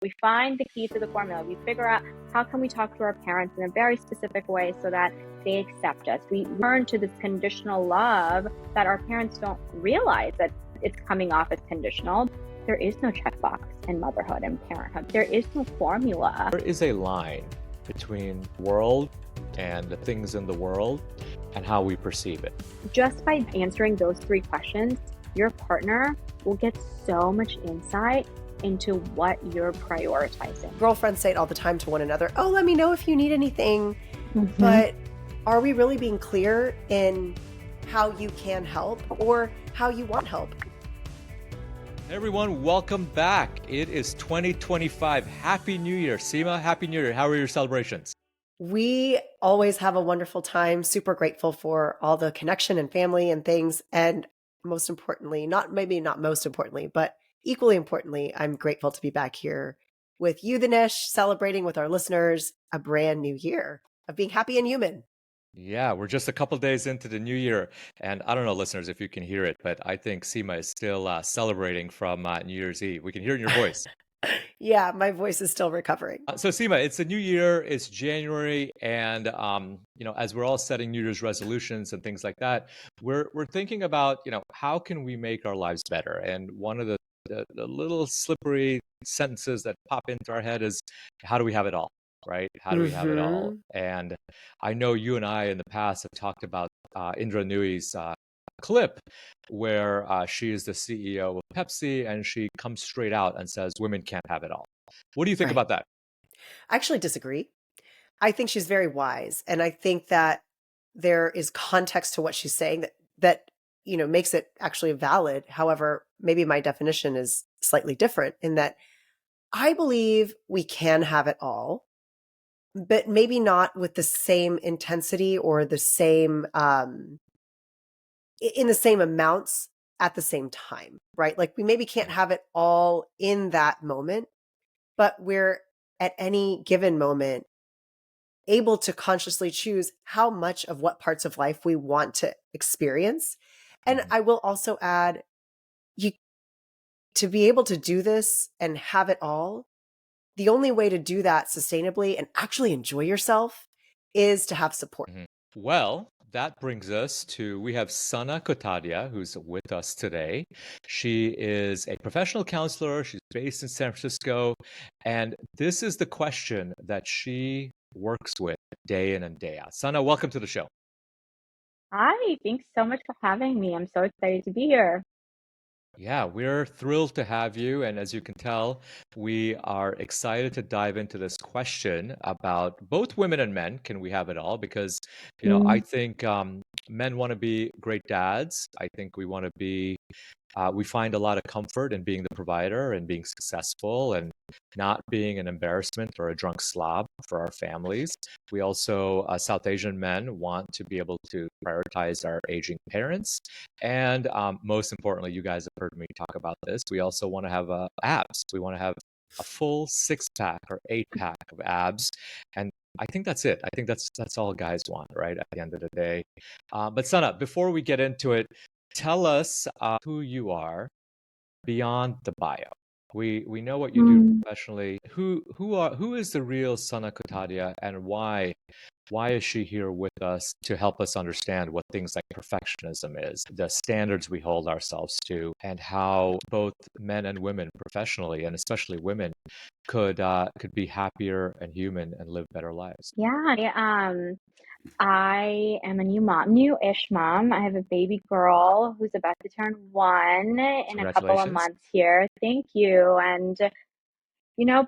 We find the key to the formula. We figure out how can we talk to our parents in a very specific way so that they accept us. We learn to this conditional love that our parents don't realize that it's coming off as conditional. There is no checkbox in motherhood and parenthood. There is no formula. There is a line between world and the things in the world and how we perceive it. Just by answering those three questions, your partner will get so much insight into what you're prioritizing. Girlfriends say it all the time to one another, oh, let me know if you need anything. But are we really being clear in how you can help or how you want help? Hey everyone, welcome back. It is 2025. Happy New Year. Seema, Happy New Year. How are your celebrations? We always have a wonderful time, super grateful for all the connection and family and things. And most importantly, not most importantly, but equally importantly, I'm grateful to be back here with you, Dinesh, celebrating with our listeners a brand new year of being happy and human. Yeah, we're just a couple days into the new year. And I don't know, listeners, if you can hear it, but I think Seema is still celebrating from New Year's Eve. We can hear it in your voice. Yeah, my voice is still recovering. So Seema, it's a new year, it's January, and as we're all setting New Year's resolutions and things like that, we're thinking about, how can we make our lives better? And one of the little slippery sentences that pop into our head is, how do we have it all? Right? How do we have it all? And I know you and I in the past have talked about Indra Nui's clip where she is the CEO of Pepsi and she comes straight out and says women can't have it all. What do you think about that? I actually disagree. I think she's very wise. And I think that there is context to what she's saying that makes it actually valid. However, maybe my definition is slightly different in that I believe we can have it all, but maybe not with the same intensity or the same in the same amounts at the same time, right? Like we maybe can't have it all in that moment, but we're at any given moment able to consciously choose how much of what parts of life we want to experience. And I will also add, to be able to do this and have it all, the only way to do that sustainably and actually enjoy yourself is to have support. Well, that brings us to, we have Sanah Kotadia, who's with us today. She is a professional counselor. She's based in San Francisco. And this is the question that she works with day in and day out. Sanah, welcome to the show. Hi, thanks so much for having me. I'm so excited to be here. Yeah, we're thrilled to have you. And as you can tell, we are excited to dive into this question about both women and men. Can we have it all? Because, I think men want to be great dads. I think we want to be, we find a lot of comfort in being the provider and being successful and not being an embarrassment or a drunk slob for our families. We also, South Asian men, want to be able to prioritize our aging parents. And most importantly, you guys have heard me talk about this. We also want to have abs. We want to have a full 6-pack or 8-pack of abs. And I think that's it. I think that's all guys want, right? At the end of the day. But Sanah, before we get into it, tell us who you are beyond the bio. We know what you do professionally. Who is the real Sanah Kotadia, and why is she here with us to help us understand what things like perfectionism is, the standards we hold ourselves to, and how both men and women professionally, and especially women, could be happier and human and live better lives? Yeah, I am a new-ish mom. I have a baby girl who's about to turn 1 in a couple of months here. Thank you. And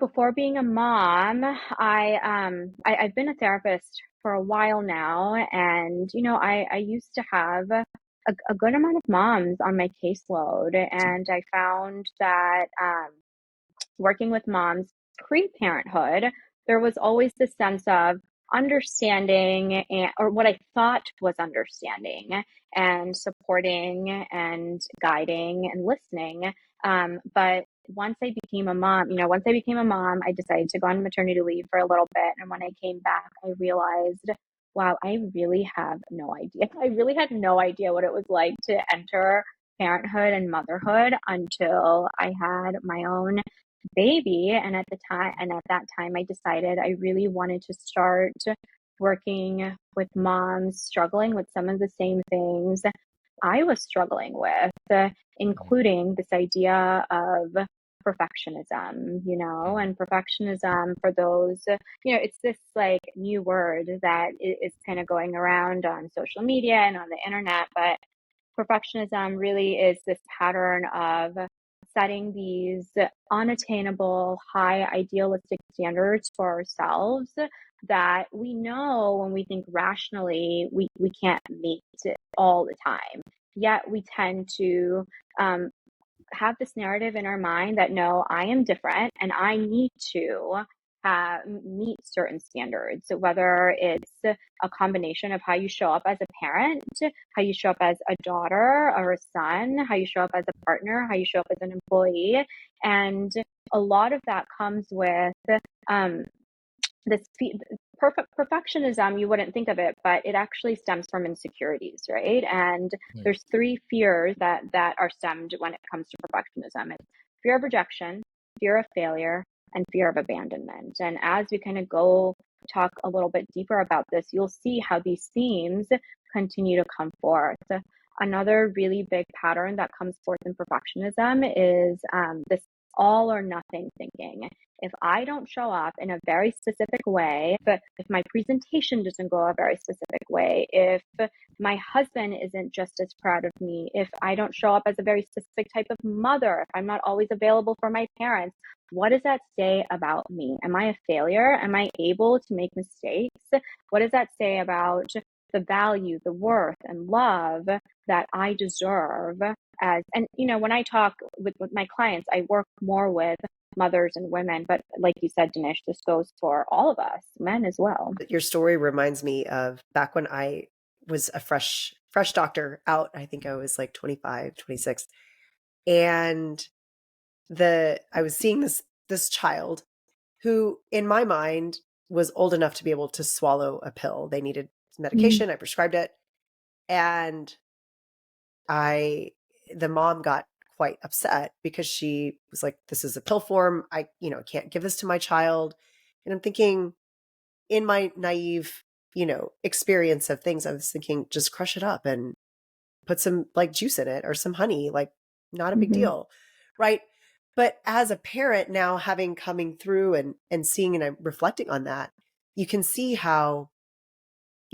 before being a mom, I've been a therapist for a while now, and I used to have a good amount of moms on my caseload, and I found that working with moms pre-parenthood, there was always this sense of understanding or what I thought was understanding and supporting and guiding and listening. But once I became a mom, I decided to go on maternity leave for a little bit. And when I came back, I realized, wow, I really have no idea. I really had no idea what it was like to enter parenthood and motherhood until I had my own baby. And at that time, I decided I really wanted to start working with moms struggling with some of the same things I was struggling with, including this idea of perfectionism, and perfectionism for those, it's this like new word that is kind of going around on social media and on the internet, but perfectionism really is this pattern of setting these unattainable, high idealistic standards for ourselves that we know when we think rationally we can't meet all the time. Yet we tend to have this narrative in our mind that no, I am different and I need to meet certain standards. So whether it's a combination of how you show up as a parent, how you show up as a daughter or a son, how you show up as a partner, how you show up as an employee. And a lot of that comes with um, this perfectionism. You wouldn't think of it, but it actually stems from insecurities, right? And there's three fears that are stemmed when it comes to perfectionism. It's fear of rejection, fear of failure, and fear of abandonment. And as we kind of go talk a little bit deeper about this, you'll see how these themes continue to come forth. Another really big pattern that comes forth in perfectionism is this all or nothing thinking. If I don't show up in a very specific way, if my presentation doesn't go a very specific way, if my husband isn't just as proud of me, if I don't show up as a very specific type of mother, if I'm not always available for my parents, what does that say about me? Am I a failure? Am I able to make mistakes? What does that say about the value, the worth, and love that I deserve and when I talk with my clients, I work more with mothers and women, but like you said, Dinesh, this goes for all of us, men as well. Your story reminds me of back when I was a fresh doctor out. I think I was like 25, 26. And I was seeing this child who in my mind was old enough to be able to swallow a pill. They needed medication. I prescribed it. And the mom got quite upset because she was like, this is a pill form. I can't give this to my child. And I'm thinking, in my naive, experience of things, I was thinking, just crush it up and put some like juice in it or some honey, like not a big deal. Right. But as a parent now, having coming through and seeing, and I'm reflecting on that, you can see how,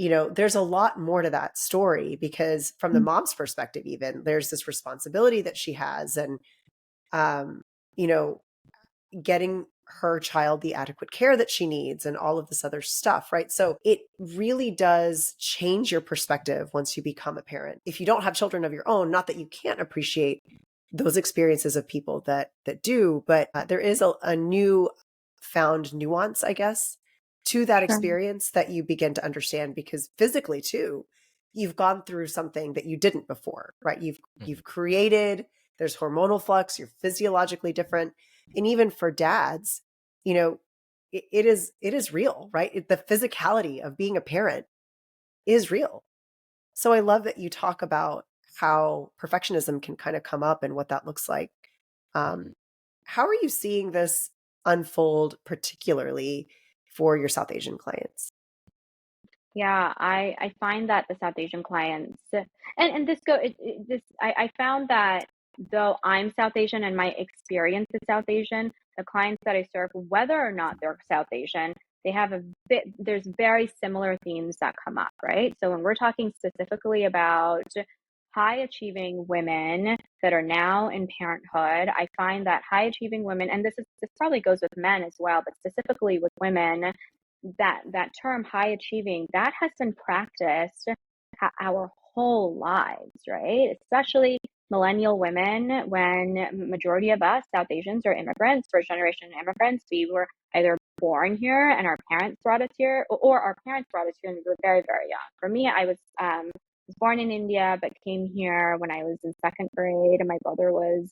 there's a lot more to that story, because from the mom's perspective, even there's this responsibility that she has, and, getting her child the adequate care that she needs and all of this other stuff, right? So it really does change your perspective once you become a parent. If you don't have children of your own, not that you can't appreciate those experiences of people that do, but there is a new found nuance, I guess, to that experience that you begin to understand, because physically too, you've gone through something that you didn't before, right? You've created, there's hormonal flux, you're physiologically different. And even for dads, it is real, right? The physicality of being a parent is real. So I love that you talk about how perfectionism can kind of come up and what that looks like. How are you seeing this unfold, particularly for your South Asian clients? Yeah, I find that the South Asian clients, and I found that though I'm South Asian and my experience is South Asian, the clients that I serve, whether or not they're South Asian, they have there's very similar themes that come up, right? So when we're talking specifically about high achieving women that are now in parenthood, I find that high achieving women, and this probably goes with men as well, but specifically with women, that term high achieving, that has been practiced our whole lives, right? Especially millennial women, when majority of us South Asians are immigrants, first generation immigrants. We were either born here and our parents brought us here, or our parents brought us here and we were very, very young. For me, I was born in India, but came here when I was in second grade, and my brother was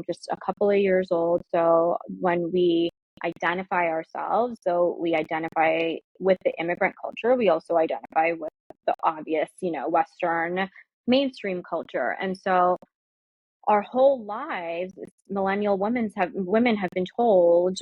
just a couple of years old. So when we identify ourselves, so we identify with the immigrant culture, we also identify with the obvious, Western mainstream culture. And so our whole lives, millennial women have been told,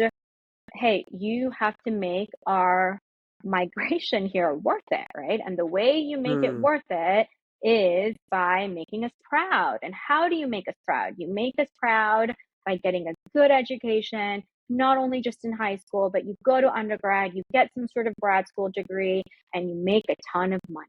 hey, you have to make our migration here worth it, right? And the way you make it Mm. worth it is by making us proud. And how do you make us proud? You make us proud by getting a good education, not only just in high school, but you go to undergrad, you get some sort of grad school degree, and you make a ton of money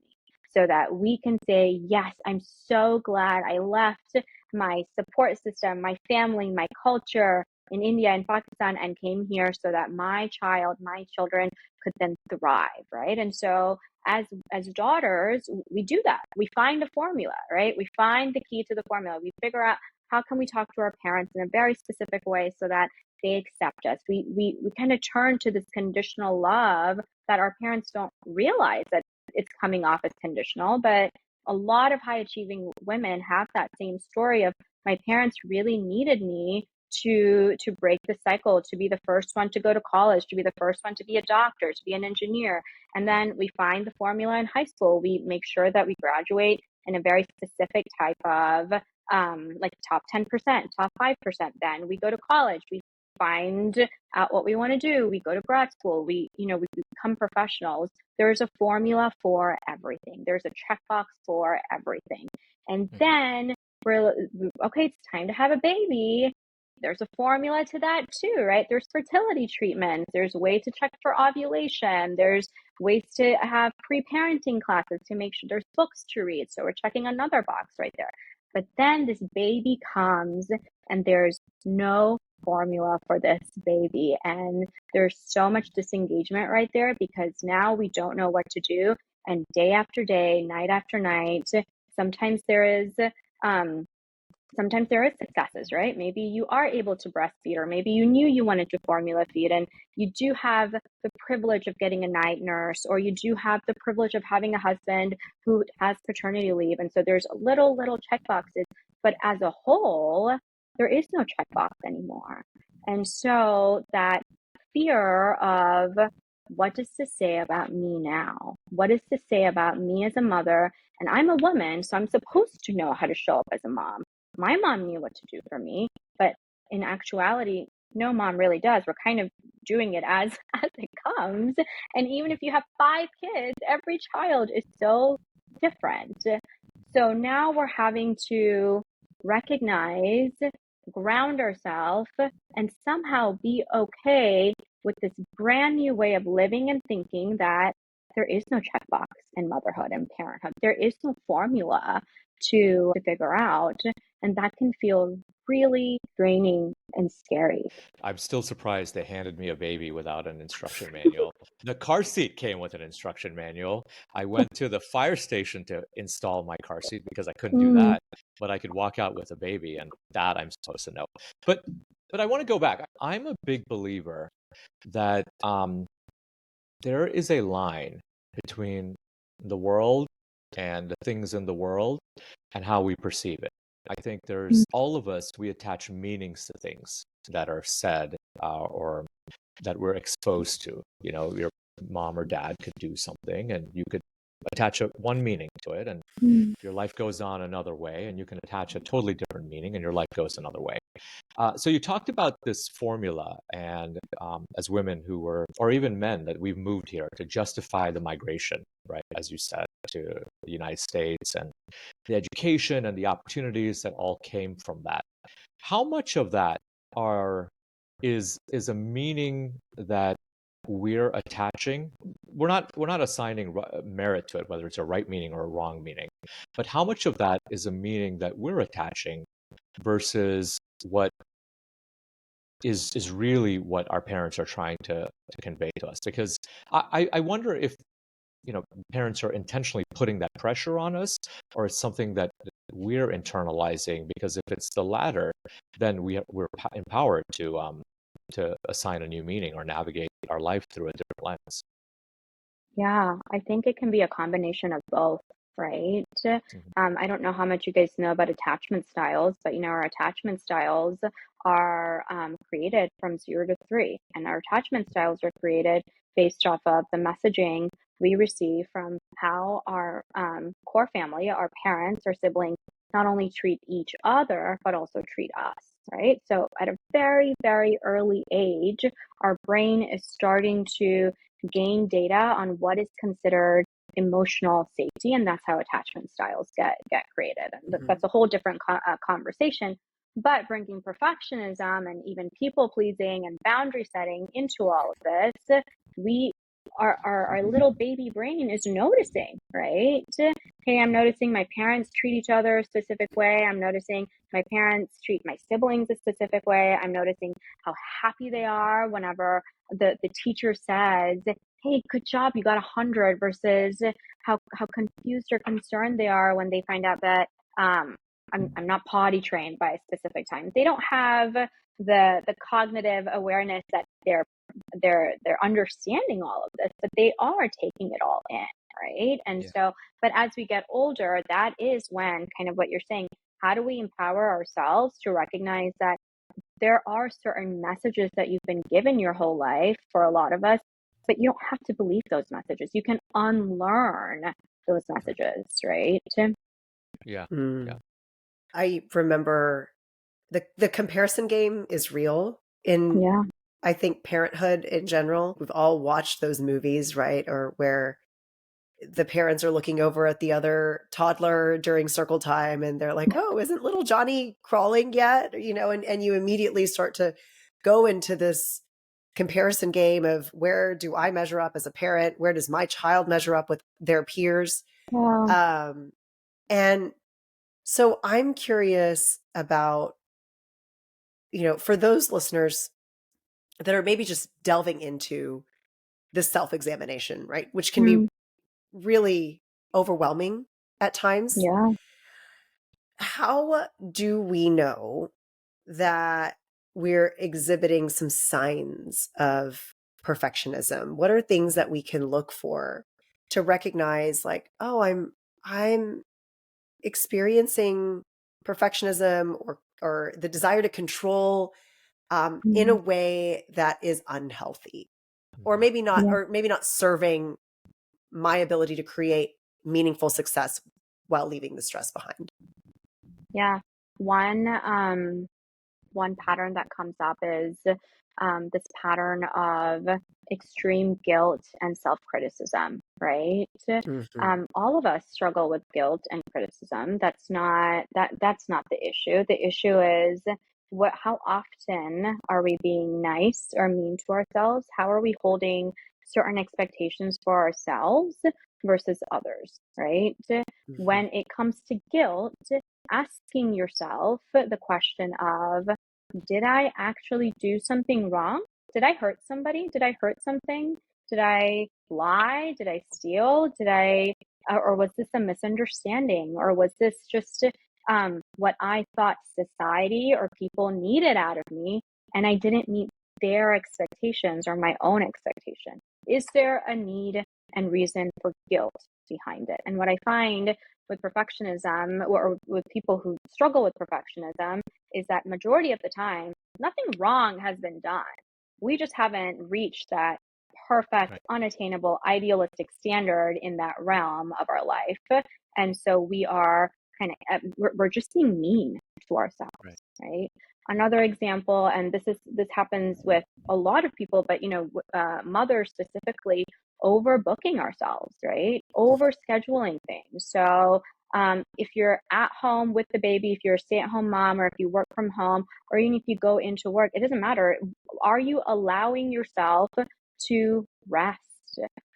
so that we can say, yes, I'm so glad I left my support system, my family, my culture in India and Pakistan and came here so that my children could then thrive, right? And so as daughters, we do that. We find a formula, right? We find the key to the formula. We figure out how can we talk to our parents in a very specific way so that they accept us. We kind of turn to this conditional love that our parents don't realize that it's coming off as conditional, but a lot of high achieving women have that same story of my parents really needed me to break the cycle, to be the first one to go to college, to be the first one to be a doctor, to be an engineer. And then we find the formula in high school. We make sure that we graduate in a very specific type of like top 10%, top 5%. Then we go to college. We find out what we want to do. We go to grad school. We become professionals. There's a formula for everything. There's a checkbox for everything. And then we're okay, it's time to have a baby. There's a formula to that too, right? There's fertility treatments. There's ways to check for ovulation. There's ways to have pre-parenting classes to make sure there's books to read. So we're checking another box right there. But then this baby comes and there's no formula for this baby. And there's so much disengagement right there because now we don't know what to do. And day after day, night after night, sometimes there is successes, right? Maybe you are able to breastfeed, or maybe you knew you wanted to formula feed and you do have the privilege of getting a night nurse, or you do have the privilege of having a husband who has paternity leave. And so there's little check boxes, but as a whole, there is no checkbox anymore. And so that fear of what does this say about me now? What does this say about me as a mother? And I'm a woman, so I'm supposed to know how to show up as a mom. My mom knew what to do for me, but in actuality, no mom really does. We're kind of doing it as it comes. And even if you have 5 kids, every child is so different. So now we're having to recognize, ground ourselves, and somehow be okay with this brand new way of living and thinking that there is no checkbox in motherhood and parenthood. There is no formula to figure out. And that can feel really draining and scary. I'm still surprised they handed me a baby without an instruction manual. The car seat came with an instruction manual. I went to the fire station to install my car seat because I couldn't do that, but I could walk out with a baby, and that I'm supposed to know. But I want to go back. I'm a big believer that there is a line between the world and the things in the world and how we perceive it. I think there's all of us, we attach meanings to things that are said or that we're exposed to. You know, your mom or dad could do something and you could attach one meaning to it, and your life goes on another way, and you can attach a totally different meaning and your life goes another way. So you talked about this formula, and as women who were, or even men, that we've moved here to justify the migration, right? As you said, to the United States, and the education and the opportunities that all came from that. How much of that is a meaning that we're attaching? We're not assigning merit to it, whether it's a right meaning or a wrong meaning. But how much of that is a meaning that we're attaching versus what is really what our parents are trying to convey to us? Because I wonder if parents are intentionally putting that pressure on us, or it's something that we're internalizing. Because if it's the latter, then we're empowered to assign a new meaning or navigate our life through a different lens. Yeah, I think it can be a combination of both, right? I don't know how much you guys know about attachment styles, but our attachment styles are created from 0 to 3, and our attachment styles are created based off of the messaging we receive from how our core family, our parents, our siblings not only treat each other, but also treat us, right? So at a very, very early age, our brain is starting to gain data on what is considered emotional safety, and that's how attachment styles get created. And that's a whole different conversation. But bringing perfectionism and even people pleasing and boundary setting into all of this, we our little baby brain is noticing, right? Hey, I'm noticing my parents treat each other a specific way. I'm noticing my parents treat my siblings a specific way. I'm noticing how happy they are whenever the teacher says, hey, good job, you got 100, versus how confused or concerned they are when they find out that I'm not potty trained by a specific time. They don't have the cognitive awareness that they're understanding all of this, but they are taking it all in, right? And so, but as we get older, that is when, kind of what you're saying, how do we empower ourselves to recognize that there are certain messages that you've been given your whole life, for a lot of us, but you don't have to believe those messages. You can unlearn those messages, right? Yeah. I remember the comparison game is real in, I think, parenthood in general. We've all watched those movies, right? Or where the parents are looking over at the other toddler during circle time and they're like, oh, isn't little Johnny crawling yet? And you immediately start to go into this comparison game of, where do I measure up as a parent? Where does my child measure up with their peers? And so I'm curious about, for those listeners that are maybe just delving into this self-examination, right? Which can be really overwhelming at times. Yeah. How do we know that we're exhibiting some signs of perfectionism? What are things that we can look for to recognize, like, oh, I'm experiencing perfectionism or the desire to control in a way that is unhealthy, or maybe not serving my ability to create meaningful success while leaving the stress behind. Yeah. One pattern that comes up is this pattern of extreme guilt and self-criticism, right? All of us struggle with guilt and criticism. That's not the issue. The issue is how often are we being nice or mean to ourselves? How are we holding certain expectations for ourselves versus others, right? When it comes to guilt, asking yourself the question of, did I actually do something wrong? Did I hurt somebody? Did I hurt something? Did I lie? Did I steal? Or was this a misunderstanding? Or was this just what I thought society or people needed out of me, and I didn't meet their expectations or my own expectation? Is there a need and reason for guilt behind it? And what I find with perfectionism, or with people who struggle with perfectionism, is that majority of the time, nothing wrong has been done. We just haven't reached that perfect, unattainable, idealistic standard in that realm of our life. And so we are we're just being mean to ourselves, right? Another example, and this happens with a lot of people, but mothers specifically, overbooking ourselves, right? Over scheduling things. So if you're at home with the baby, if you're a stay-at-home mom, or if you work from home, or even if you go into work, it doesn't matter. Are you allowing yourself to rest?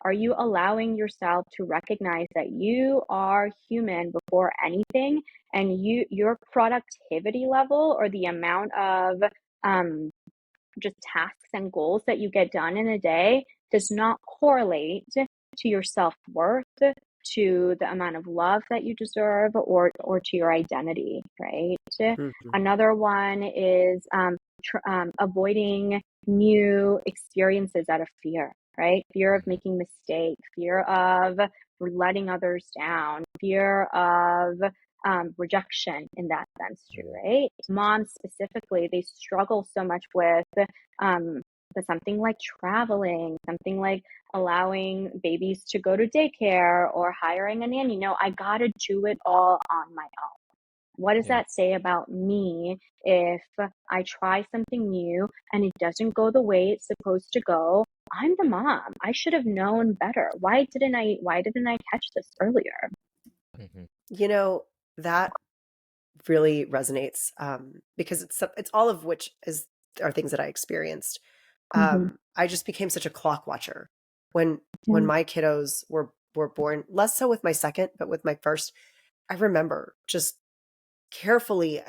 Are you allowing yourself to recognize that you are human before anything, and your productivity level, or the amount of just tasks and goals that you get done in a day, does not correlate to your self-worth, to the amount of love that you deserve, or to your identity, right? Another one is avoiding new experiences out of fear, right? Fear of making mistakes, fear of letting others down, fear of rejection in that sense too, right? Moms specifically, they struggle so much with something like traveling, something like allowing babies to go to daycare or hiring a nanny. No, I gotta do it all on my own. What does that say about me if I try something new and it doesn't go the way it's supposed to go? I'm the mom. I should have known better. Why didn't I catch this earlier? You know, that really resonates because it's all of which are things that I experienced. I just became such a clock watcher when my kiddos were born, less so with my second, but with my first. I remember just carefully,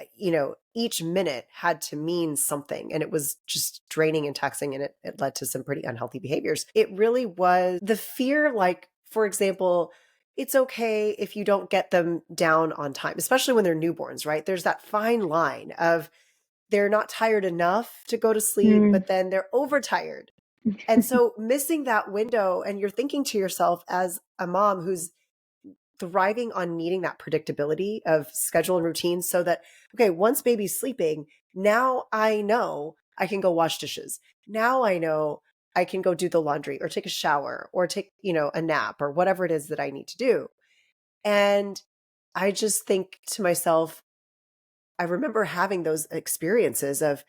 each minute had to mean something, and it was just draining and taxing, and it led to some pretty unhealthy behaviors. It really was the fear, like, for example, it's okay if you don't get them down on time, especially when they're newborns, right? There's that fine line of they're not tired enough to go to sleep, but then they're overtired. And so missing that window, and you're thinking to yourself as a mom who's thriving on needing that predictability of schedule and routine, so that, okay, once baby's sleeping, now I know I can go wash dishes. Now I know I can go do the laundry or take a shower or take, a nap or whatever it is that I need to do. And I just think to myself, I remember having those experiences of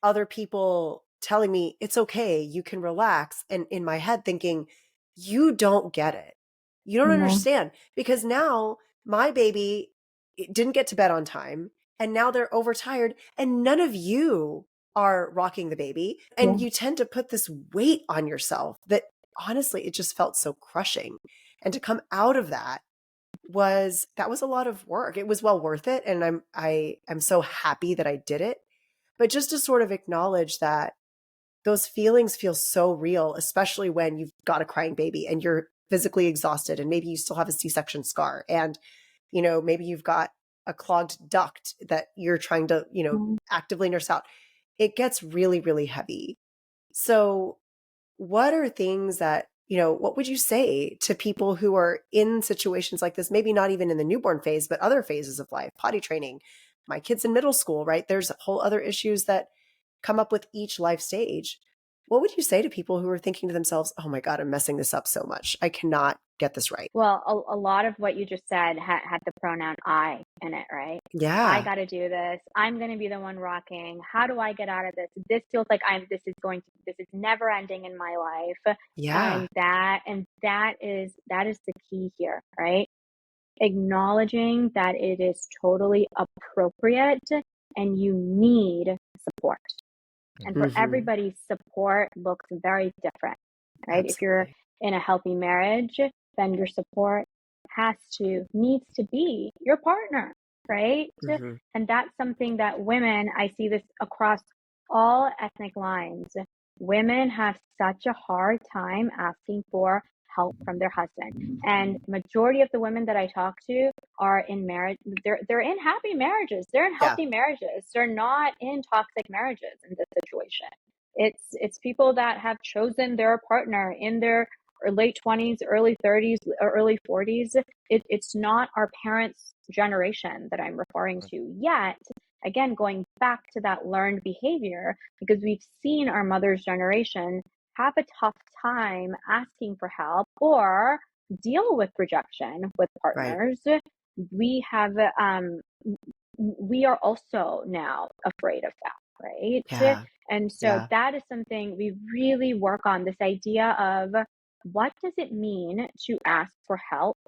other people telling me it's okay, you can relax. And in my head thinking, you don't get it. You don't understand, because now my baby didn't get to bed on time, and now they're overtired, and none of you are rocking the baby. And you tend to put this weight on yourself that honestly, it just felt so crushing. And to come out of that was a lot of work. It was well worth it. And I'm so happy that I did it. But just to sort of acknowledge that those feelings feel so real, especially when you've got a crying baby and you're physically exhausted, and maybe you still have a C-section scar, and maybe you've got a clogged duct that you're trying to actively nurse out. It gets really, really heavy. So what are things that what would you say to people who are in situations like this, maybe not even in the newborn phase, but other phases of life, potty training, my kids in middle school, right? There's whole other issues that come up with each life stage. What would you say to people who are thinking to themselves, oh my God, I'm messing this up so much, I cannot get this right? Well, a lot of what you just said had the pronoun I in it, right? Yeah. I got to do this. I'm going to be the one rocking. How do I get out of this? This feels like this is never ending in my life. Yeah. And that is the key here, right? Acknowledging that it is totally appropriate and you need support. And for everybody, support looks very different, right? Absolutely. If you're in a healthy marriage, then your support needs to be your partner, right? And that's something that women, I see this across all ethnic lines. Women have such a hard time asking for help from their husband. And majority of the women that I talk to are in marriage. They're in happy marriages. They're in healthy marriages. They're not in toxic marriages in this situation. It's people that have chosen their partner in their late 20s, early 30s, or early 40s. It's not our parents' generation that I'm referring to yet. Again, going back to that learned behavior, because we've seen our mother's generation have a tough time asking for help or deal with rejection with partners. Right. We are also now afraid of that, right? Yeah. And so that is something we really work on, this idea of what does it mean to ask for help?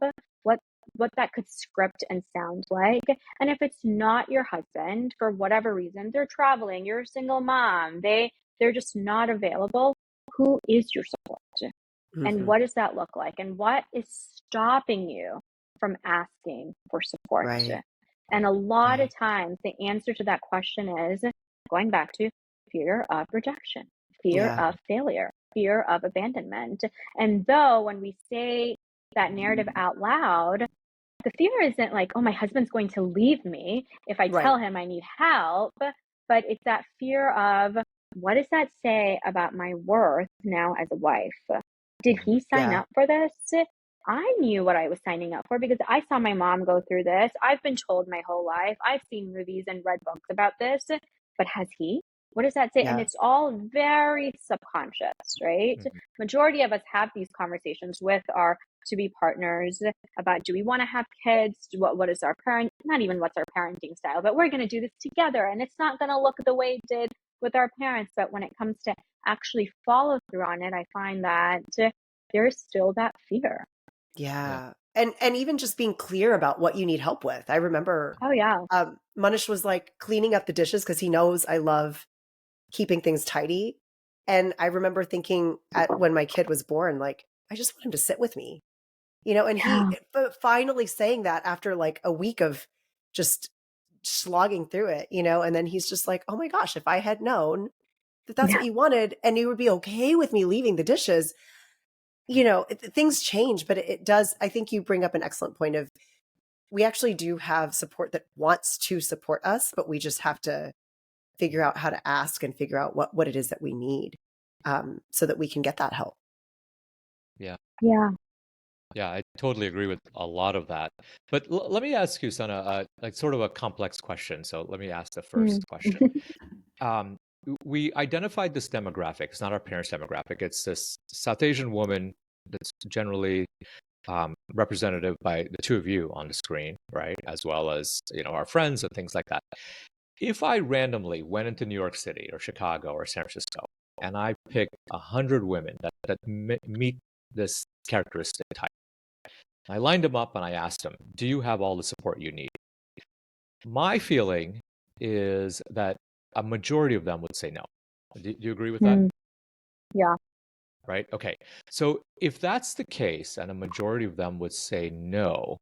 What that could script and sound like. And if it's not your husband, for whatever reason, they're traveling, you're a single mom, they're just not available, who is your support? And what does that look like? And what is stopping you from asking for support? Right. And a lot of times the answer to that question is going back to fear of rejection, fear of failure, fear of abandonment. And though when we say that narrative out loud, the fear isn't like, oh, my husband's going to leave me if I tell him I need help, but it's that fear of, what does that say about my worth now as a wife? Did he sign up for this? I knew what I was signing up for because I saw my mom go through this. I've been told my whole life. I've seen movies and read books about this, but has he? What does that say? And it's all very subconscious, right? Majority of us have these conversations with our to be partners about, do we want to have kids? What is our parent, not even what's our parenting style, but we're going to do this together. And it's not going to look the way it did with our parents. But when it comes to actually follow through on it, I find that there's still that fear. Yeah. And even just being clear about what you need help with. I remember Oh yeah. Manish was like cleaning up the dishes because he knows I love keeping things tidy. And I remember thinking when my kid was born, like, I just want him to sit with me, and he finally saying that after like a week of just slogging through it, and then he's just like, oh my gosh, if I had known that that's what you wanted and you would be okay with me leaving the dishes, things change, but it does. I think you bring up an excellent point of, we actually do have support that wants to support us, but we just have to figure out how to ask and figure out what it is that we need, so that we can get that help. Yeah. Yeah. Yeah, I totally agree with a lot of that. But let me ask you, Sana, like sort of a complex question. So let me ask the first question. Um, we identified this demographic. It's not our parents' demographic. It's this South Asian woman that's generally representative by the two of you on the screen, right? As well as, our friends and things like that. If I randomly went into New York City or Chicago or San Francisco and I picked 100 women that meet this characteristic type, I lined them up and I asked them, do you have all the support you need? My feeling is that a majority of them would say no. Do you agree with that? Yeah. Right? Okay. So if that's the case and a majority of them would say no,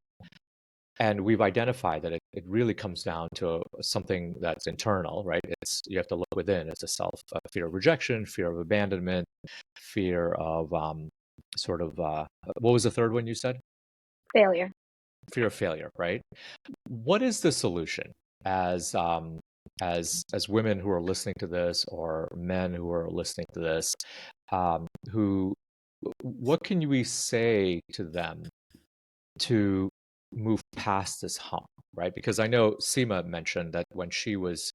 and we've identified that it really comes down to something that's internal, right? You have to look within. It's a fear of rejection, fear of abandonment, fear of what was the third one you said? Failure. Fear of failure, right? What is the solution as women who are listening to this, or men who are listening to this, who what can we say to them to move past this hump, right? Because I know Seema mentioned that when she was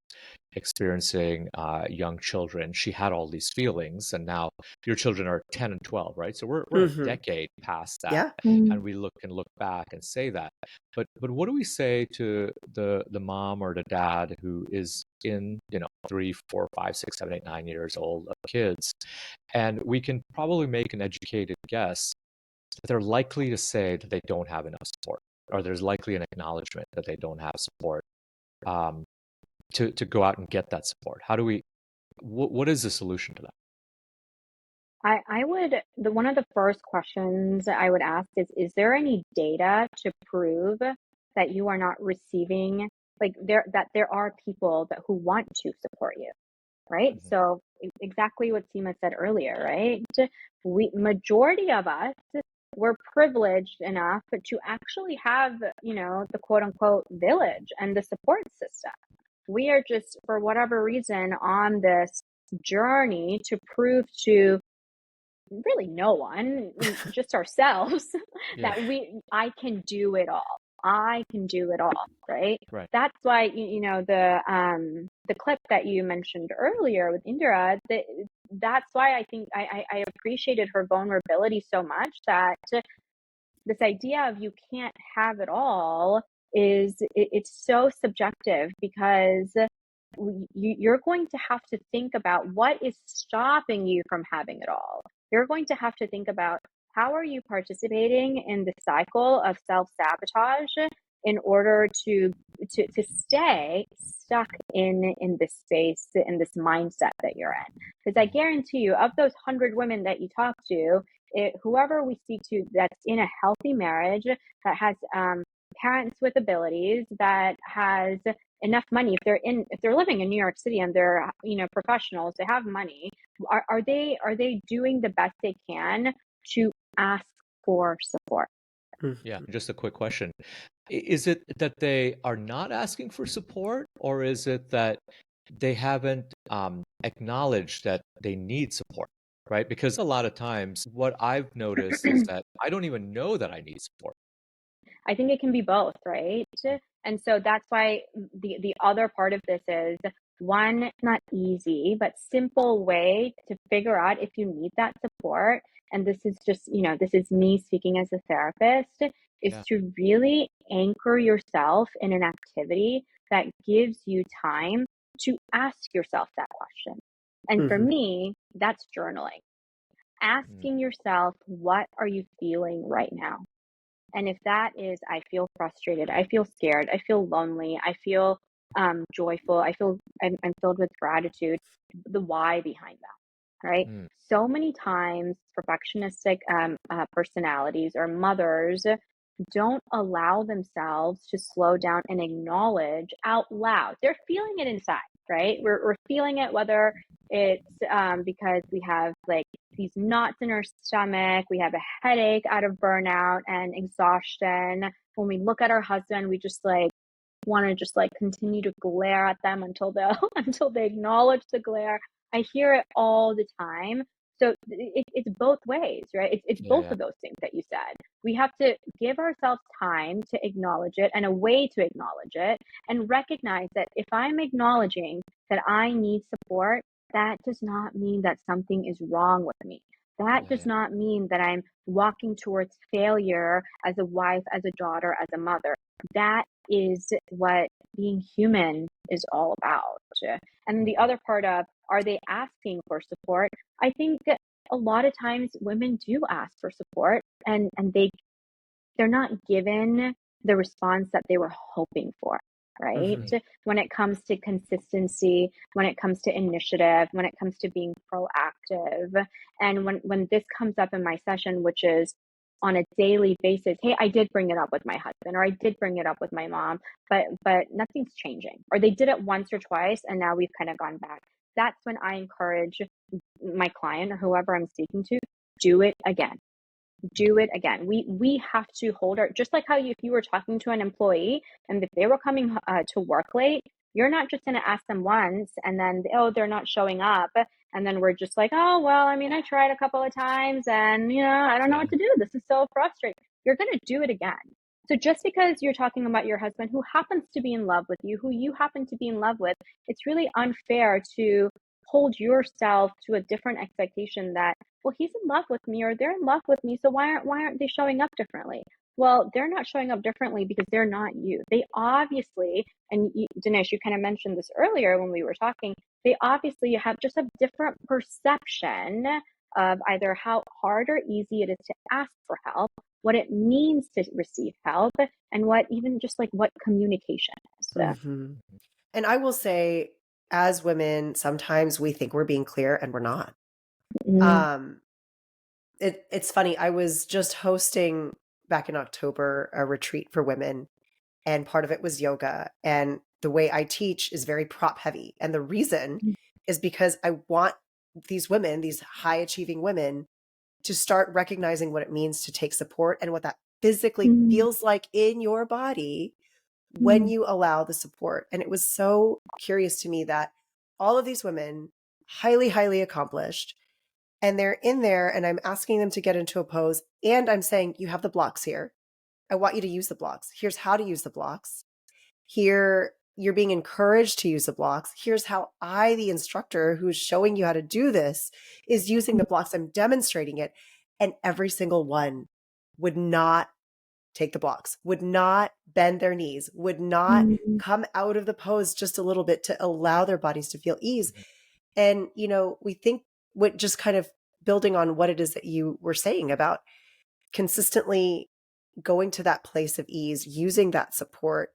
experiencing young children, she had all these feelings, and now your children are 10 and 12, right? So we're a decade past that, Yeah. and we can look back and say that. But what do we say to the mom or the dad who is in 3, 4, 5, 6, 7, 8, 9 years old of kids, and we can probably make an educated guess that they're likely to say that they don't have enough support, or there's likely an acknowledgement that they don't have support, um, to go out and get that support. How do we? What is the solution to that? I would, one of the first questions I would ask is there any data to prove that you are not receiving, like that there are people who want to support you, right? So exactly what Seema said earlier, right? Majority of us, we're privileged enough to actually have, the quote unquote village and the support system. We are just, for whatever reason, on this journey to prove to really no one, just ourselves, that I can do it all. I can do it all, right? Right. That's why the clip that you mentioned earlier with Indira, that's why I think I appreciated her vulnerability so much, that this idea of you can't have it all it's so subjective, because you're going to have to think about what is stopping you from having it all. You're going to have to think about, how are you participating in the cycle of self-sabotage in order to stay stuck in this space, in this mindset that you're in. Because I guarantee you, of those 100 women that you talk to, whoever we speak to that's in a healthy marriage, that has parents with abilities, that has enough money, if they're living in New York City and they're professionals, they have money, are they doing the best they can to ask for support? Yeah, just a quick question. Is it that they are not asking for support, or is it that they haven't acknowledged that they need support, right? Because a lot of times what I've noticed is that I don't even know that I need support. I think it can be both, right? And so that's why the other part of this is, one not easy, but simple way to figure out if you need that support, and this is just, this is me speaking as a therapist, is Yeah. to really anchor yourself in an activity that gives you time to ask yourself that question. And for me, that's journaling. Mm. Asking yourself, what are you feeling right now? And if that is, I feel frustrated, I feel scared, I feel lonely, I feel joyful, I'm filled with gratitude, the why behind that, right? Mm. So many times, perfectionistic personalities or mothers don't allow themselves to slow down and acknowledge out loud. They're feeling it inside, right? We're feeling it, whether it's because we have like these knots in our stomach, we have a headache out of burnout and exhaustion. When we look at our husband, we just like want to just like continue to glare at them until they until they acknowledge the glare. I hear it all the time. So it's both ways, right? It's Yeah, both yeah. of those things that you said. We have to give ourselves time to acknowledge it and a way to acknowledge it, and recognize that if I'm acknowledging that I need support, that does not mean that something is wrong with me. That Yeah, does yeah. not mean that I'm walking towards failure as a wife, as a daughter, as a mother. That is what being human is all about. And the Mhm. other part of, are they asking for support? I think a lot of times women do ask for support, and they're not given the response that they were hoping for, right? Mhm. When it comes to consistency, when it comes to initiative, when it comes to being proactive. And when this comes up in my session, which is on a daily basis, hey, I did bring it up with my husband, or I did bring it up with my mom, but nothing's changing. Or they did it once or twice and now we've kind of gone back. That's when I encourage my client or whoever I'm speaking to, do it again. Do Mhm. it again. We have to hold our, just like how if you were talking to an employee and if they were coming to work late, you're not just going to ask them once and then, oh, they're not showing up, and then we're just like, oh well, I mean, I tried a couple of times and I don't know Yeah. what to do, this is so frustrating. You're going to do it again. So just because you're talking about your husband who happens to be in love with you, who you happen to be in love with, it's really unfair to hold yourself to a different expectation that, well, he's in love with me or they're in love with me, so why aren't they showing up differently? Well, they're not showing up differently because they're not you. They obviously, and Dinesh, you kind of mentioned this earlier when we were talking, they obviously have just a different perception of either how hard or easy it is to ask for help, what it means to receive help, and what even just like what communication is. And I will say, as women, sometimes we think we're being clear and we're not. Mm, Um, it's funny. I was just hosting back in October a retreat for women, and part of it was yoga. And the way I teach is very prop heavy. And the reason is because I want these women, these high achieving women, to start recognizing what it means to take support and what that physically mm, feels like in your body when mm, you allow the support. And it was so curious to me that all of these women, highly, highly accomplished, and they're in there and I'm asking them to get into a pose and I'm saying, you have the blocks here. I want you to use the blocks. Here's how to use the blocks. Here, you're being encouraged to use the blocks. Here's how I, the instructor who's showing you how to do this, is using the blocks. I'm demonstrating it. And every single one would not take the blocks, would not bend their knees, would not mm, come out of the pose just a little bit to allow their bodies to feel ease. Mhm. And, we think what just kind of building on what it is that you were saying about consistently going to that place of ease, using that support,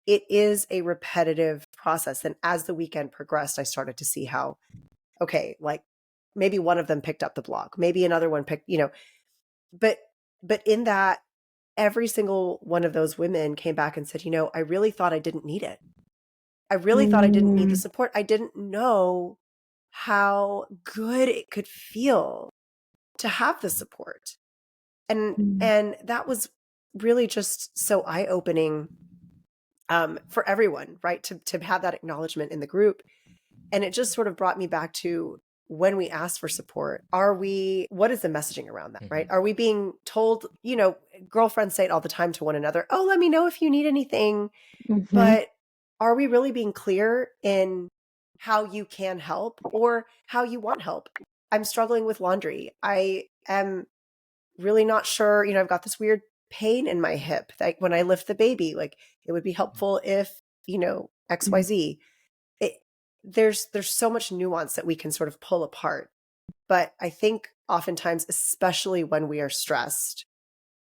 it is a repetitive process. And as the weekend progressed, I started to see how, okay, like maybe one of them picked up the block, maybe another one picked, but in that, every single one of those women came back and said, I really thought I didn't need it. I really thought I didn't need the mm, support. I didn't know how good it could feel to have the support. And mm, and that was really just so eye-opening for everyone, right? To have that acknowledgement in the group. And it just sort of brought me back to when we ask for support, what is the messaging around that, right? Mhm. Are we being told, girlfriends say it all the time to one another, oh, let me know if you need anything. mhm, But are we really being clear in how you can help or how you want help. I'm struggling with laundry. I am really not sure, I've got this weird pain in my hip that when I lift the baby, like it would be helpful if, XYZ. It, there's so much nuance that we can sort of pull apart. But I think oftentimes, especially when we are stressed,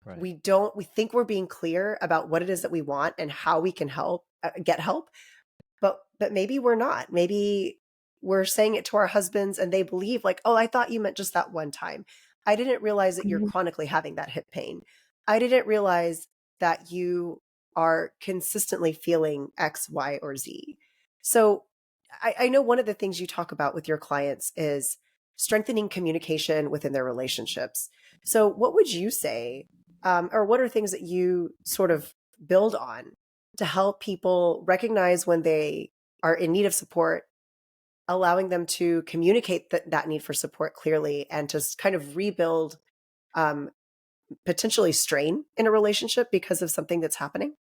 Right. we think we're being clear about what it is that we want and how we can help, get help. But maybe we're not. Maybe we're saying it to our husbands and they believe like, oh, I thought you meant just that one time. I didn't realize that you're chronically having that hip pain. I didn't realize that you are consistently feeling X, Y, or Z. So I know one of the things you talk about with your clients is strengthening communication within their relationships. So what would you say, or what are things that you sort of build on to help people recognize when they are in need of support, allowing them to communicate that need for support clearly and to kind of rebuild um, potentially strain in a relationship because of something that's happening?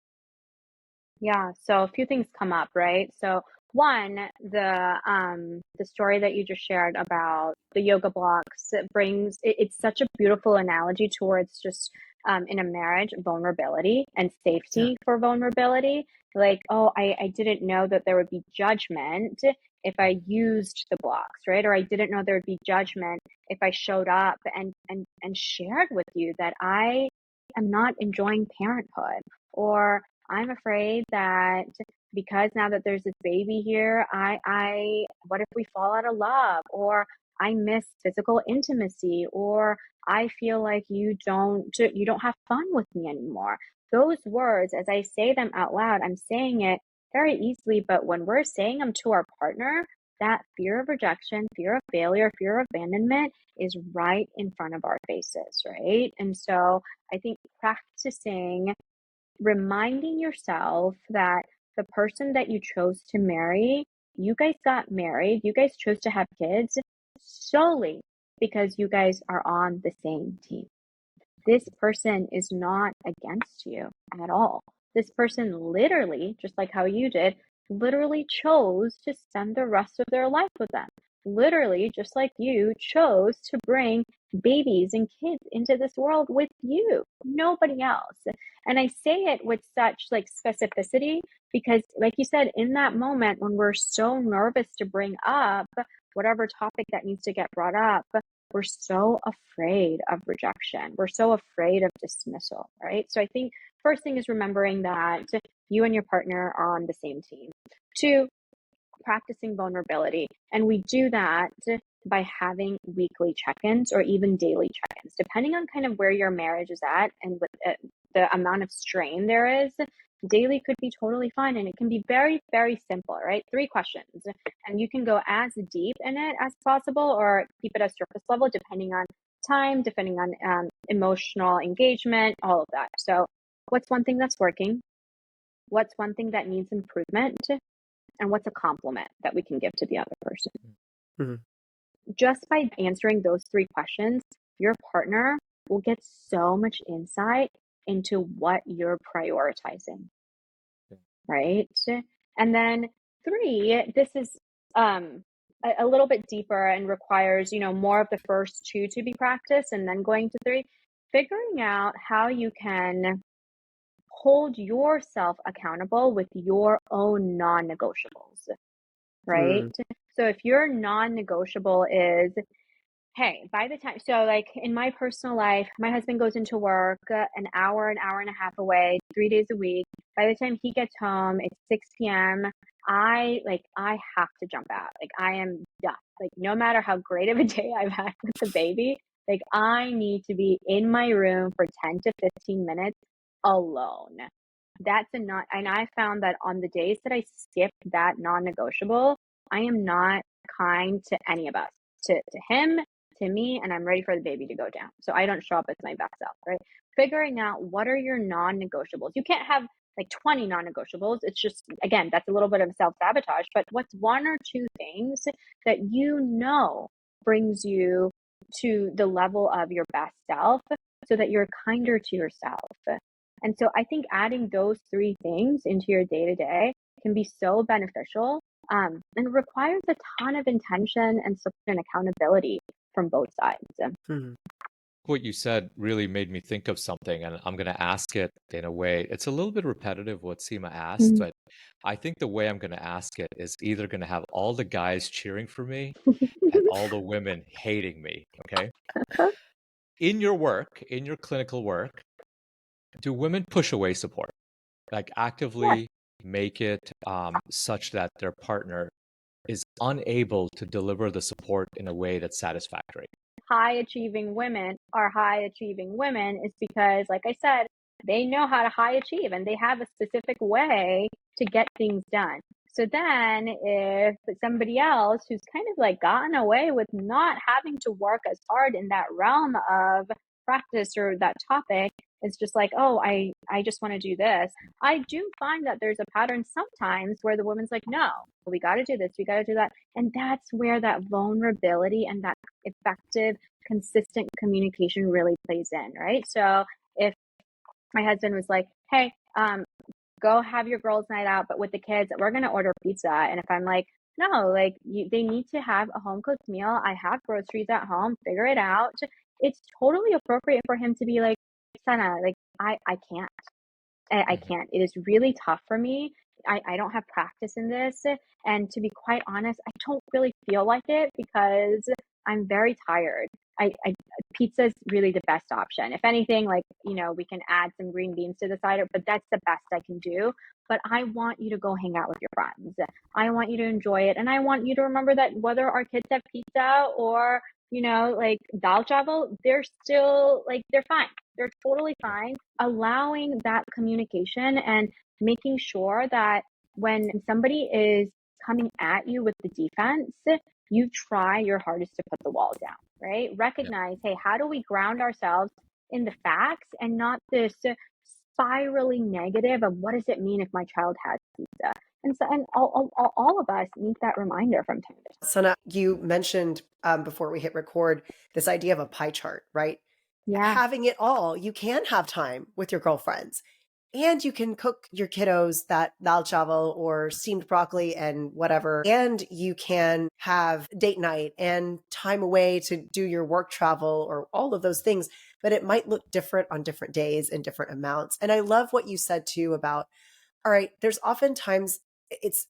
Yeah, so a few things come up, right? So one, the story that you just shared about the yoga blocks, it's such a beautiful analogy towards just in a marriage, vulnerability and Yeah. safety for vulnerability. Like, oh, I didn't know that there would be judgment if I used the blocks, right? Or I didn't know there would be judgment if I showed up and shared with you that I am not enjoying parenthood, or I'm afraid that because now that there's this baby here, what if we fall out of love, or I miss physical intimacy, or I feel like you don't have fun with me anymore. Those words, as I say them out loud, I'm saying it very easily, but when we're saying them to our partner, that fear of rejection, fear of failure, fear of abandonment is right in front of our faces, right? And so I think practicing reminding yourself that the person that you chose to marry, you guys got married, you guys chose to have kids solely because you guys are on the same team. This person is not against you at all. This person literally, just like how you did, literally chose to spend the rest of their life with them. Literally, just like you chose to bring babies and kids into this world with you, nobody else. And I say it with such like specificity because, like you said, in that moment when we're so nervous to bring up whatever topic that needs to get brought up, we're so afraid of rejection. We're so afraid of dismissal, right? So I think first thing is remembering that you and your partner are on the same team. Two, practicing vulnerability. And we do that by having weekly check-ins or even daily check-ins, depending on kind of where your marriage is at and with the amount of strain there is. Daily could be totally fine, and it can be very, very simple, right? 3 questions, and you can go as deep in it as possible or keep it at surface level, depending on time, depending on emotional engagement, all of that. So what's one thing that's working? What's one thing that needs improvement? And what's a compliment that we can give to the other person? Mm-hmm. Just by answering those 3 questions, your partner will get so much insight into what you're prioritizing, right? And then 3, this is a little bit deeper and requires, more of the first 2 to be practiced and then going to 3, figuring out how you can hold yourself accountable with your own non-negotiables, right? So if your non-negotiable is, hey, by the time, so like in my personal life, my husband goes into work an hour and a half away, 3 days a week. By the time he gets home, it's 6 p.m. I have to jump out. Like I am done. Like no matter how great of a day I've had with the baby, like I need to be in my room for 10 to 15 minutes alone. That's a not, and I found that on the days that I skip that non-negotiable, I am not kind to any of us, to him, to me, and I'm ready for the baby to go down. So I don't show up as my best self, right? Figuring out what are your non-negotiables. You can't have like 20 non-negotiables. It's just, again, that's a little bit of self-sabotage, but what's 1 or 2 things that brings you to the level of your best self so that you're kinder to yourself. And so I think adding those 3 things into your day to day can be so beneficial and requires a ton of intention and support and accountability from both sides. Hmm. What you said really made me think of something, and I'm going to ask it in a way. It's a little bit repetitive what Seema asked, Mm. but I think the way I'm going to ask it is either going to have all the guys cheering for me and all the women hating me. Okay. In your work, in your clinical work, do women push away support? Like Yeah. actively make it such that their partner is unable to deliver the support in a way that's satisfactory? High achieving women are high achieving women is because, like I said, they know how to high achieve and they have a specific way to get things done. So then, if somebody else who's kind of like gotten away with not having to work as hard in that realm of practice or that topic is just like, oh, I just want to do this. I do find that there's a pattern sometimes where the woman's like, no, we got to do this, we got to do that. And that's where that vulnerability and that effective, consistent communication really plays in, right? So if my husband was like, hey, go have your girls' night out, but with the kids, we're going to order pizza. And if I'm like, no, like they need to have a home cooked meal. I have groceries at home, figure it out. It's totally appropriate for him to be like, Sana, like, I can't. I Mhm. can't. It is really tough for me. I don't have practice in this. And to be quite honest, I don't really feel like it because I'm very tired. Pizza is really the best option. If anything, like, we can add some green beans to the side, but that's the best I can do. But I want you to go hang out with your friends. I want you to enjoy it. And I want you to remember that whether our kids have pizza or, like dal chawal, they're still like, they're fine. They're totally fine. Allowing that communication and making sure that when somebody is coming at you with the defense, you try your hardest to put the wall down, right? Yeah. Recognize, hey, how do we ground ourselves in the facts and not this spiraling negative of what does it mean if my child has pizza? And so, and all of us need that reminder from time to time. Sanah, you mentioned before we hit record this idea of a pie chart, right? Yeah. Having it all, you can have time with your girlfriends and you can cook your kiddos that dal chawal or steamed broccoli and whatever. And you can have date night and time away to do your work travel or all of those things. But it might look different on different days and different amounts. And I love what you said too about, all right, there's oftentimes, it's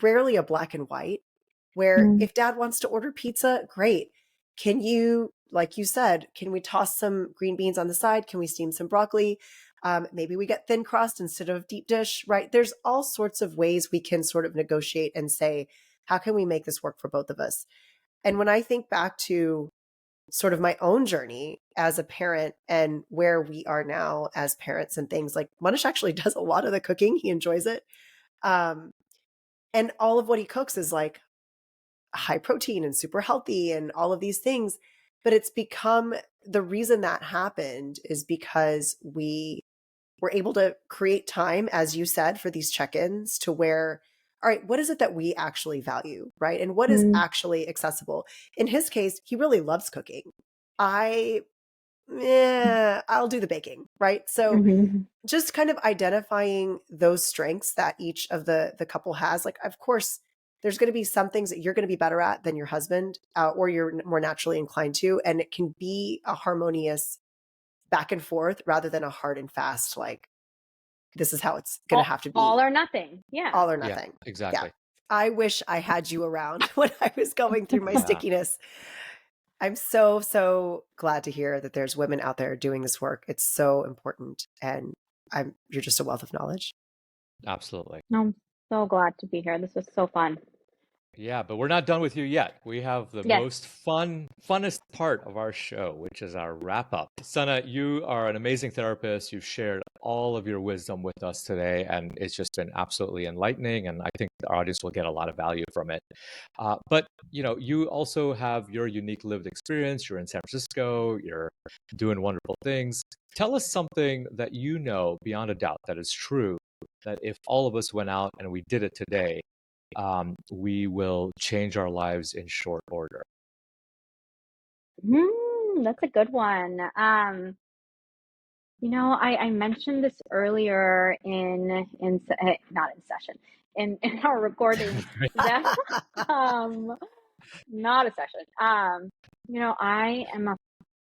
rarely a black and white where Mm. if dad wants to order pizza, great. Can you, like you said, can we toss some green beans on the side? Can we steam some broccoli? Maybe we get thin crust instead of deep dish, right? There's all sorts of ways we can sort of negotiate and say, how can we make this work for both of us? And when I think back to sort of my own journey as a parent and where we are now as parents and things, like Manish actually does a lot of the cooking. He enjoys it. Um, and all of what he cooks is like high protein and super healthy and all of these things. But it's become, the reason that happened is because we were able to create time, as you said, for these check-ins to where, all right, what is it that we actually value, right? And what is Mm. actually accessible? In his case, he really loves cooking. I'll do the baking, right? So Mhm. just kind of identifying those strengths that each of the couple has. Like, of course, there's going to be some things that you're going to be better at than your husband, or you're more naturally inclined to, and it can be a harmonious back and forth rather than a hard and fast, like, this is how it's going to have to All be, or nothing. Yeah. all or Yeah, nothing. Yeah. exactly. I wish I had you around when I was going through my Yeah, stickiness. I'm so, so glad to hear that there's women out there doing this work. It's so important. And you're just a wealth of knowledge. absolutely. I'm so glad to be here. This was so fun. Yeah, but we're not done with you yet. We have the Yes. most funnest part of our show, which is our wrap up. Sana, you are an amazing therapist. You've shared all of your wisdom with us today, and it's just been absolutely enlightening. And I think the audience will get a lot of value from it. But you also have your unique lived experience. You're in San Francisco. You're doing wonderful things. Tell us something that you know beyond a doubt that is true. That if all of us went out and we did it today, we will change our lives in short order. That's a good one. I mentioned this earlier not in session, in our recording that not a session. I am a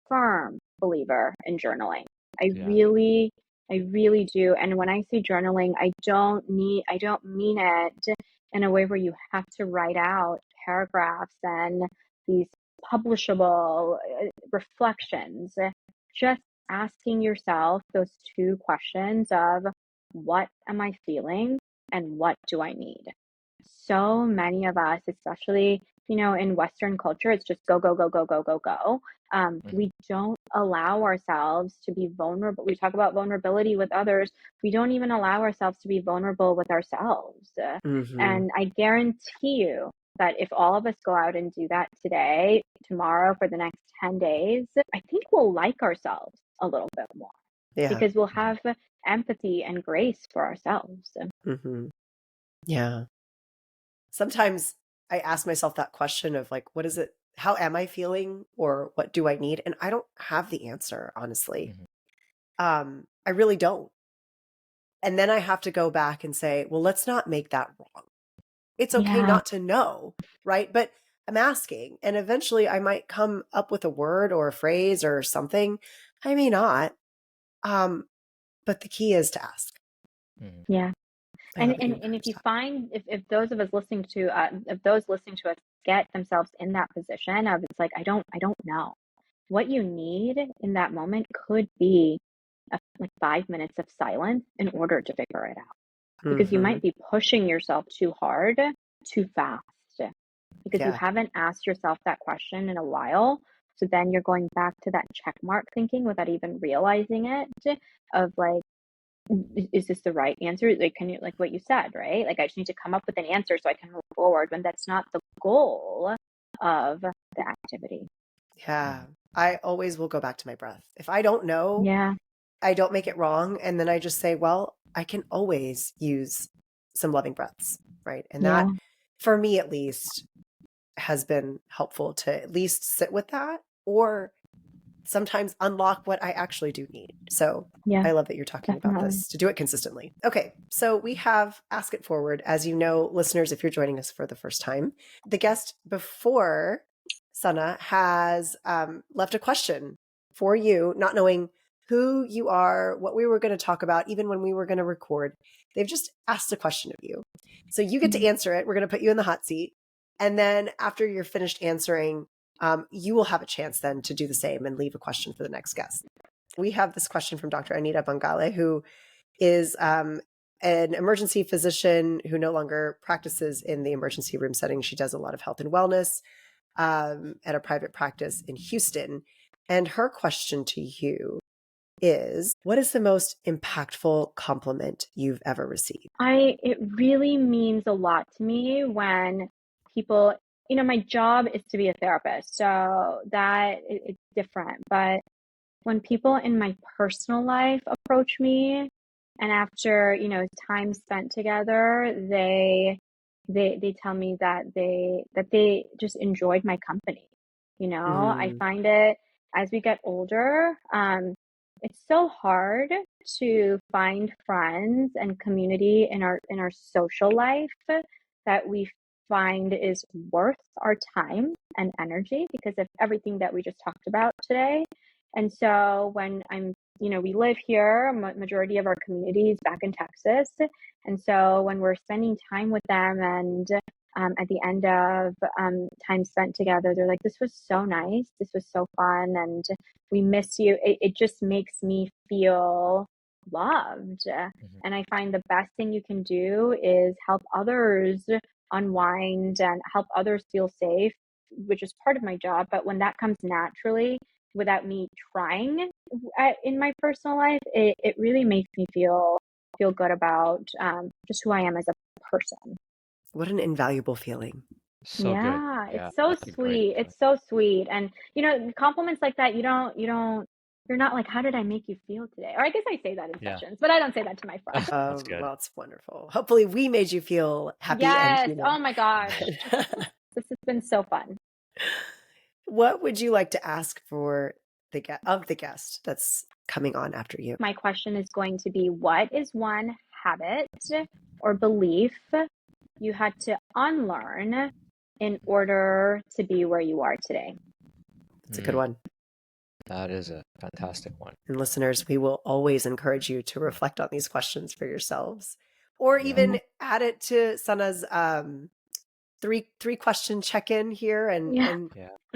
firm believer in journaling. I really do. And when I say journaling, I don't mean it in a way where you have to write out paragraphs and these publishable reflections. Just asking yourself those two questions of what am I feeling and what do I need? So many of us, especially, in Western culture, it's just go, go, go, go, go, go, go. We don't allow ourselves to be vulnerable. We talk about vulnerability with others. We don't even allow ourselves to be vulnerable with ourselves. And I guarantee you that if all of us go out and do that today, tomorrow, for the next 10 days, I think we'll like ourselves a little bit more because we'll have empathy and grace for ourselves. Yeah. Sometimes I ask myself that question of like, what is it? How am I feeling? Or what do I need? And I don't have the answer, honestly. I really don't. And then I have to go back and say, well, let's not make that wrong. It's okay not to know, right? But I'm asking, and eventually I might come up with a word or a phrase or something. I may not. But the key is to ask. Yeah. And if you find, if those of us listening to if those listening to us get themselves in that position of it's like I don't know, what you need in that moment could be like 5 minutes of silence in order to figure it out, because you might be pushing yourself too hard, too fast, because you haven't asked yourself that question in a while. So then you're going back to that check mark thinking without even realizing it, of like, is this the right answer? Like, can you, like what you said, right? Like, I just need to come up with an answer so I can move forward, when that's not the goal of the activity. Yeah. I always will go back to my breath. If I don't know, I don't make it wrong. And then I just say, well, I can always use some loving breaths, right? And that, for me at least, has been helpful to at least sit with that, or sometimes unlock what I actually do need. So I love that you're talking about this, to do it consistently. Okay, so we have Ask It Forward. As you know, listeners, if you're joining us for the first time, the guest before Sanah has left a question for you, not knowing who you are, what we were going to talk about, even when we were going to record. They've just asked a question of you. So you get to answer it. We're going to put you in the hot seat. And then after you're finished answering, you will have a chance then to do the same and leave a question for the next guest. We have this question from Dr. Anita Bangale, who is an emergency physician who no longer practices in the emergency room setting. She does a lot of health and wellness at a private practice in Houston. And her question to you is, what is the most impactful compliment you've ever received? It really means a lot to me when people, my job is to be a therapist, so that it's different. But when people in my personal life approach me, and after, time spent together, they tell me that they just enjoyed my company. I find it, as we get older, it's so hard to find friends and community in our social life that we find is worth our time and energy, because of everything that we just talked about today. And so when we live here, majority of our community is back in Texas. And so when we're spending time with them, and at the end of time spent together, they're like, this was so nice. This was so fun. And we miss you. It just makes me feel loved. And I find the best thing you can do is help others unwind and help others feel safe, which is part of my job. But when that comes naturally, without me trying in my personal life, it really makes me feel good about just who I am as a person. What an invaluable feeling. So good. Yeah, it's so sweet. It's so sweet. And compliments like that, you're not like, how did I make you feel today? Or I guess I say that in sessions, but I don't say that to my friends. That's good. Well, it's wonderful. Hopefully we made you feel happy. Yes. Oh my gosh. This has been so fun. What would you like to ask for the guest that's coming on after you? My question is going to be, what is one habit or belief you had to unlearn in order to be where you are today? It's a good one. That is a fantastic one. And listeners, we will always encourage you to reflect on these questions for yourselves, or even add it to Sanah's three question check-in here and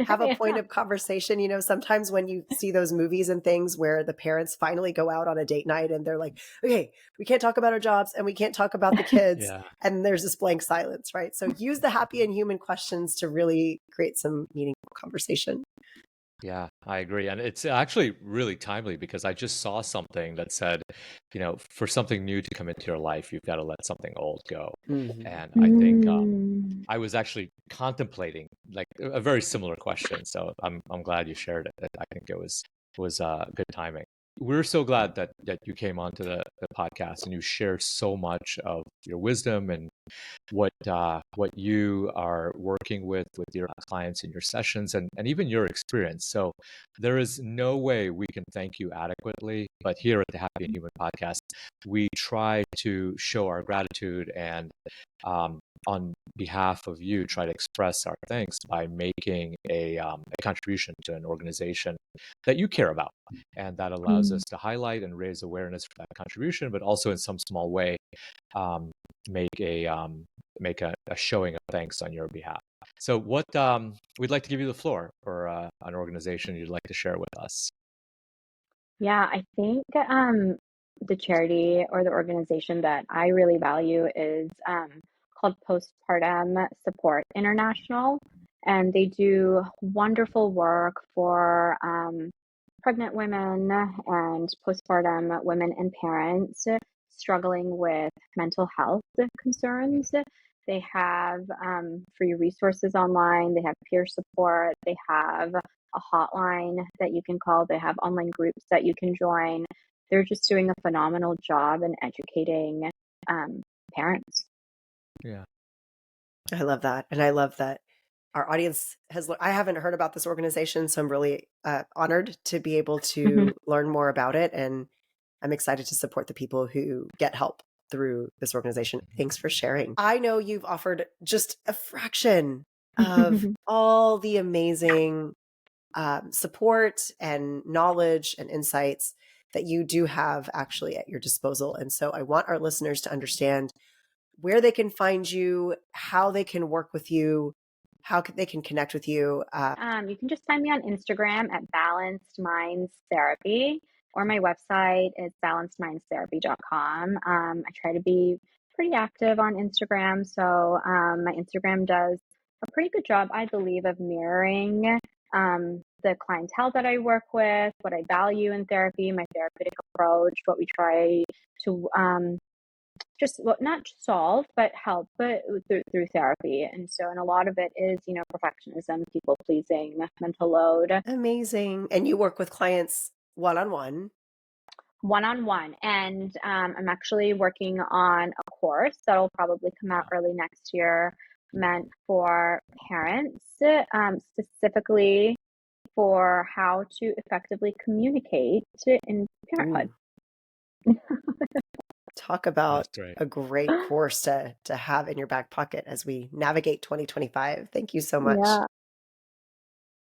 have a point of conversation. You know, sometimes when you see those movies and things where the parents finally go out on a date night and they're like, okay, we can't talk about our jobs and we can't talk about the kids. And there's this blank silence, right? So use the happy and human questions to really create some meaningful conversation. Yeah, I agree. And it's actually really timely because I just saw something that said, you know, for something new to come into your life, you've got to let something old go. And I think I was actually contemplating like a very similar question. So I'm glad you shared it. I think it was good timing. We're so glad that you came onto the podcast and you shared so much of your wisdom and what you are working with your clients in your sessions and even your experience. So there is no way we can thank you adequately. But here at the Happy and Human podcast, we try to show our gratitude and on behalf of you, try to express our thanks by making a contribution to an organization that you care about. And that allows us to highlight and raise awareness for that contribution, but also in some small way make a showing of thanks on your behalf. So what we'd like to give you the floor for an organization you'd like to share with us. Yeah, I think the charity or the organization that I really value is called Postpartum Support International, and they do wonderful work for pregnant women and postpartum women and parents struggling with mental health concerns. They have free resources online, they have peer support, they have a hotline that you can call, they have online groups that you can join. They're just doing a phenomenal job in educating parents. Yeah. I love that. And I love that our audience I haven't heard about this organization, so I'm really honored to be able to learn more about it. And I'm excited to support the people who get help through this organization. Thanks for sharing. I know you've offered just a fraction of all the amazing support and knowledge and insights that you do have actually at your disposal. And so I want our listeners to understand where they can find you, how they can work with you, how they can connect with you. You can just find me on Instagram at Balanced Minds Therapy, or my website is balancedmindstherapy.com. I try to be pretty active on Instagram, so my Instagram does a pretty good job, I believe, of mirroring the clientele that I work with, what I value in therapy, my therapeutic approach, what we try to just not solve, but help through therapy. And so, and a lot of it is, you know, perfectionism, people pleasing, mental load. Amazing. And you work with clients one-on-one. One-on-one. And I'm actually working on a course that'll probably come out early next year, meant for parents, specifically for how to effectively communicate in parenthood. Talk about a great course to have in your back pocket as we navigate 2025. Thank you so much. Yeah.